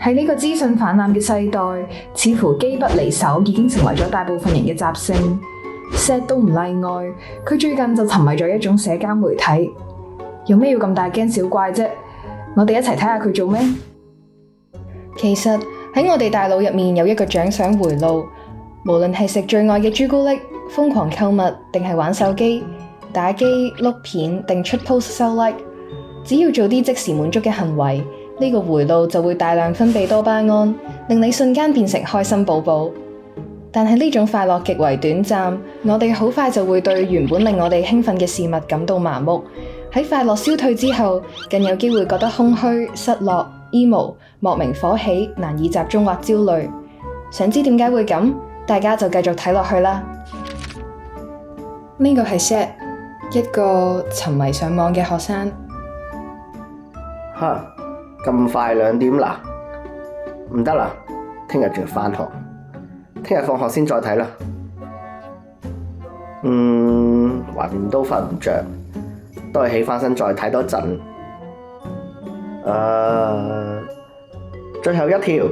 喺呢個資訊氾濫嘅世代，似乎機不離手已經成為咗大部分人嘅習性。Seth 都唔例外，佢最近就沉迷咗一種社交媒體。有咩要咁大驚小怪啫？我哋一齊睇下佢做咩？其實喺我哋大腦入面有一個獎賞回路，無論係食最愛嘅朱古力、瘋狂購物，定係玩手機、打機、碌片，定出 post 收 like， 只要做啲即時滿足嘅行為，呢個回路就會大量分泌多巴胺，令你瞬間變成開心寶寶。但係呢種快樂極為短暫，我哋好快就會對原本令我哋興奮嘅事物感到麻木。喺快樂消退之後，更有機會覺得空虛、失落、emo、莫名火起、難以集中或焦慮。想知點解會咁？大家就繼續睇落去啦。呢個係 Seth， 一個沉迷上網嘅學生。吓，咁快2點啦？唔得啦，聽日仲要返學，聽日放學先再睇啦。橫掂都瞓唔着，都係起返身再睇多陣。最後一條。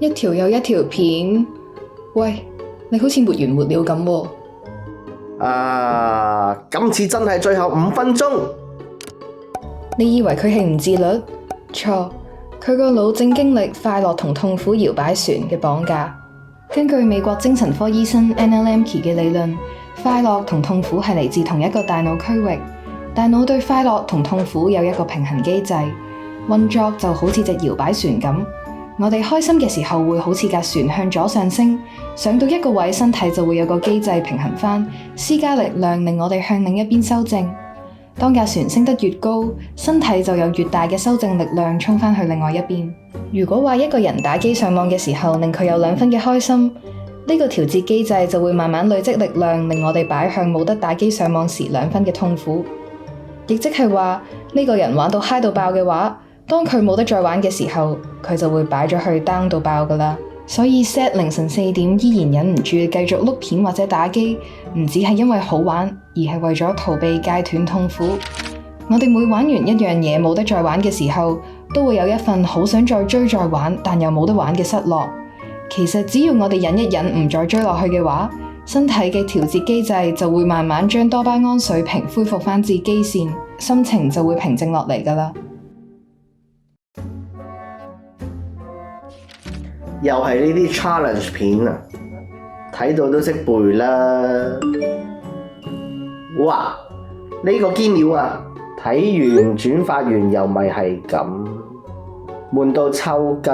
一條又一條片，喂，你好似沒完沒了咁喎。今次真係最後5分鐘。你以為佢係唔自律？錯，佢個腦正經歷快樂同痛苦搖擺船嘅綁架。根據美國精神科醫生 Anna Lembke 嘅理論，快樂同痛苦係嚟自同一個大腦區域。大腦對快樂同痛苦有一個平衡機制，運作就好似隻搖擺船咁。我哋開心嘅時候會好似架船向左上升，上到一個位，身體就會有個機制平衡返，施加力量令我哋向另一邊修正。當架船升得越高，身體就有越大嘅修正力量衝返去另外一邊。如果話一個人打機上網嘅時候令佢有2分嘅開心，呢個調節機制就會慢慢累積力量，令我哋擺向冇得打機上網時2分嘅痛苦。亦即係話，呢個人玩到嗨到爆嘅話，當佢冇得再玩嘅時候，佢就會擺咗去 down 到爆㗎喇。所以 Seth 凌晨4點依然忍唔住繼續碌片或者打機，唔只係因為好玩，而係為咗逃避戒斷痛苦。我哋每玩完一樣嘢冇得再玩嘅時候，都會有一份好想再追再玩，但又冇得玩嘅失落。其實只要我哋忍一忍，唔再追落去嘅話，身體嘅調節機制就會慢慢將多巴胺水平恢復返至基線，心情就會平靜落嚟㗎喇。又係呢啲 challenge 片啊，睇到都識背啦。哇，呢個堅料啊，睇完轉發完又咪係咁，悶到抽筋。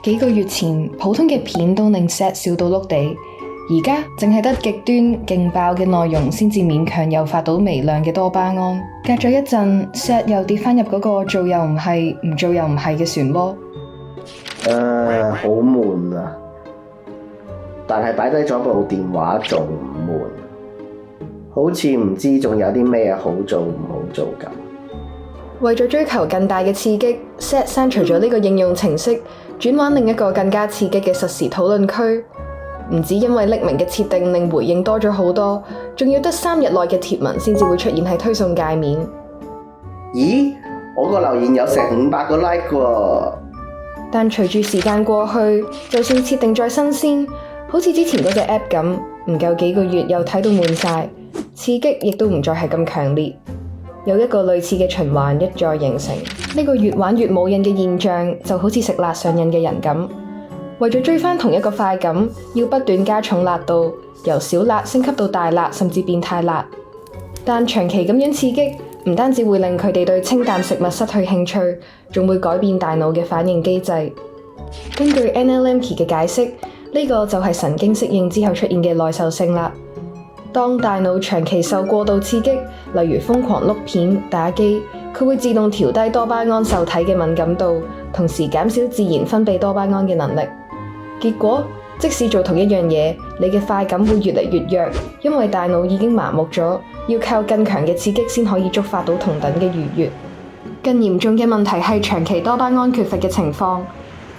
幾個月前，普通嘅片都令 Seth 笑到碌地，而家淨係得極端勁爆嘅內容先至勉強誘發到微量嘅多巴胺。隔咗一陣 ，Seth 又跌返入嗰個做又唔係，唔做又唔係嘅漩渦。好悶啊！但係擺低咗部電話仲唔悶？好似唔知仲有啲咩好做唔好做咁。為咗追求更大嘅刺激 ，Seth 刪除咗呢個應用程式，轉玩另一個更加刺激嘅實時討論區。唔止因為匿名嘅設定令回應多咗好多，仲要得3日內嘅貼文先至會出現喺推送界面。咦？我個留言有成500個 like 喎！但隨住時間過去，就算設定再新鮮，好似之前嗰隻 app 咁，唔夠幾個月又睇到悶晒，刺激亦都唔再係咁強烈。有一個類似嘅循環一再形成，呢個越玩越冇癮嘅現象，就好似食辣上癮嘅人咁。為咗追返同一個快感，要不斷加重辣度，由小辣升級到大辣，甚至變態辣。但長期咁樣刺激，唔單止會令佢哋對清淡食物失去興趣，仲會改變大腦嘅反應機制。根據 Anna Lembke 嘅解釋，呢個就係神經適應之後出現嘅耐受性啦。當大腦長期受過度刺激，例如瘋狂碌片、打機，佢會自動調低多巴胺受體嘅敏感度，同時減少自然分泌多巴胺嘅能力。結果，即使做同一樣嘢，你嘅快感會越嚟越弱，因為大腦已經麻木咗，要靠更強嘅刺激先可以觸發到同等嘅愉悅。更嚴重嘅問題係長期多巴胺缺乏嘅情況。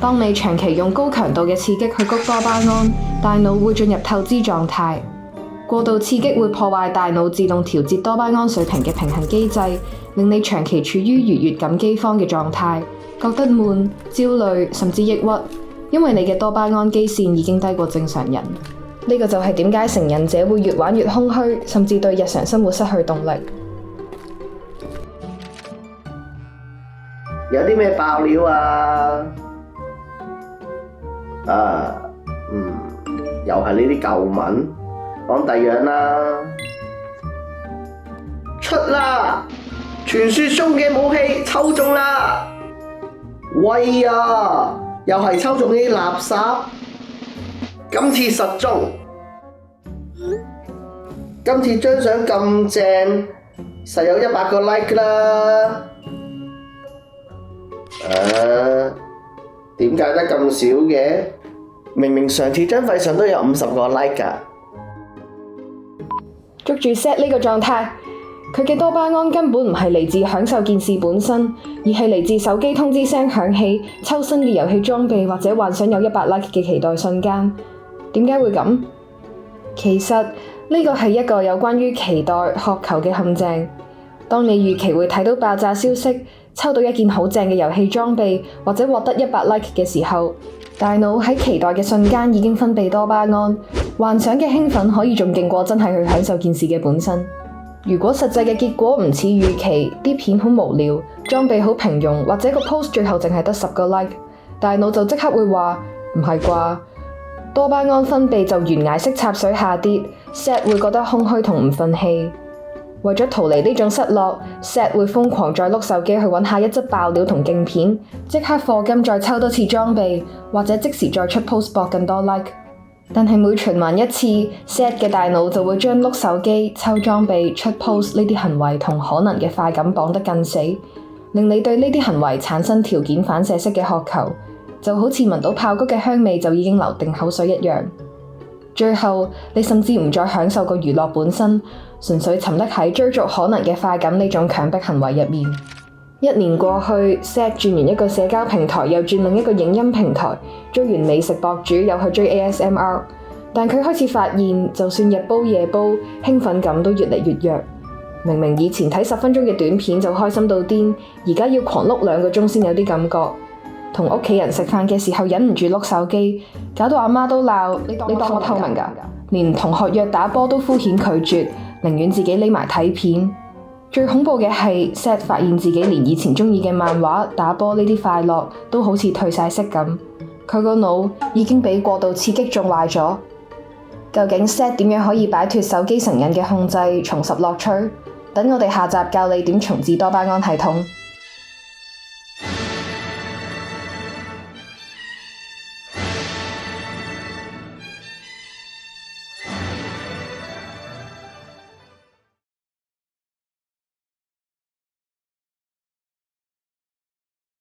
當你長期用高強度嘅刺激去谷多巴胺，大腦會進入透支狀態。過度刺激會破壞大腦自動調節多巴胺水平嘅平衡機制，令你長期處於愉悅感饑荒嘅狀態，覺得悶、焦慮甚至抑鬱，因為你嘅多巴胺基線已經低過正常人。呢個就係點解成癮者會越玩越空虛，甚至對日常生活失去動力。有啲咩爆料啊？又係呢啲舊聞，講第樣啦。出啦！傳說中嘅武器抽中啦！喂啊！又係抽中呢啲垃圾，今次實中。今次張相咁正，實有100個 like 啦。點解得咁少嘅？明明上次張廢相都有50個 like 㗎。捉住 Z 呢個狀態，佢嘅多巴胺根本唔係嚟自享受件事本身，而係嚟自手機通知聲響起、抽新嘅遊戲裝備或者幻想有100 like 嘅期待瞬間。點解會咁？其實呢個係一個有關於期待、渴求嘅陷阱。當你預期會睇到爆炸消息、抽到一件好正嘅遊戲裝備或者獲得100 like 嘅時候，大腦喺期待嘅瞬間已經分泌多巴胺，幻想嘅興奮可以仲勁過真係去享受件事嘅本身。如果實際嘅結果唔似預期，啲片好無聊，裝備好平庸，或者個 post 最後淨係得10個 like， 大腦就即刻會話唔係啩？多巴胺分泌就懸崖式插水下跌，Z 會覺得空虛同唔忿氣。為咗逃離呢種失落，Z 會瘋狂再碌手機去揾下一則爆料同鏡片，即刻課金再抽多次裝備，或者即時再出 post 博更多 like。但係每循環一次，Z 嘅大腦就會將碌手機、抽裝備、出 post 呢啲行為同可能嘅快感綁得更死，令你對呢啲行為產生條件反射式嘅渴求，就好似聞到爆谷嘅香味就已經流定口水一樣。最後，你甚至唔再享受個娛樂本身，純粹沉溺喺追逐可能嘅快感呢種強迫行為入面。1年過去，Z 轉完一個社交平台，又轉另一個影音平台，追完美食博主，又去追 ASMR。但佢開始發現，就算日煲夜煲，興奮感都越嚟越弱。明明以前睇10分鐘嘅短片就開心到癲，而家要狂碌2個鐘先有啲感覺。同屋企人食飯嘅時候忍唔住碌手機，搞到阿媽都鬧你當我透明㗎？連同學約打波都敷衍拒絕，寧願自己匿埋睇片。最恐怖嘅係 Z 發現自己連以前鍾意嘅漫畫、打波呢啲快樂都好似退晒色咁，佢個腦已經俾過度刺激縱壞咗。究竟 Z 點樣可以擺脫手機成癮嘅控制，重拾樂趣？等我哋下集教你點重置多巴胺系統。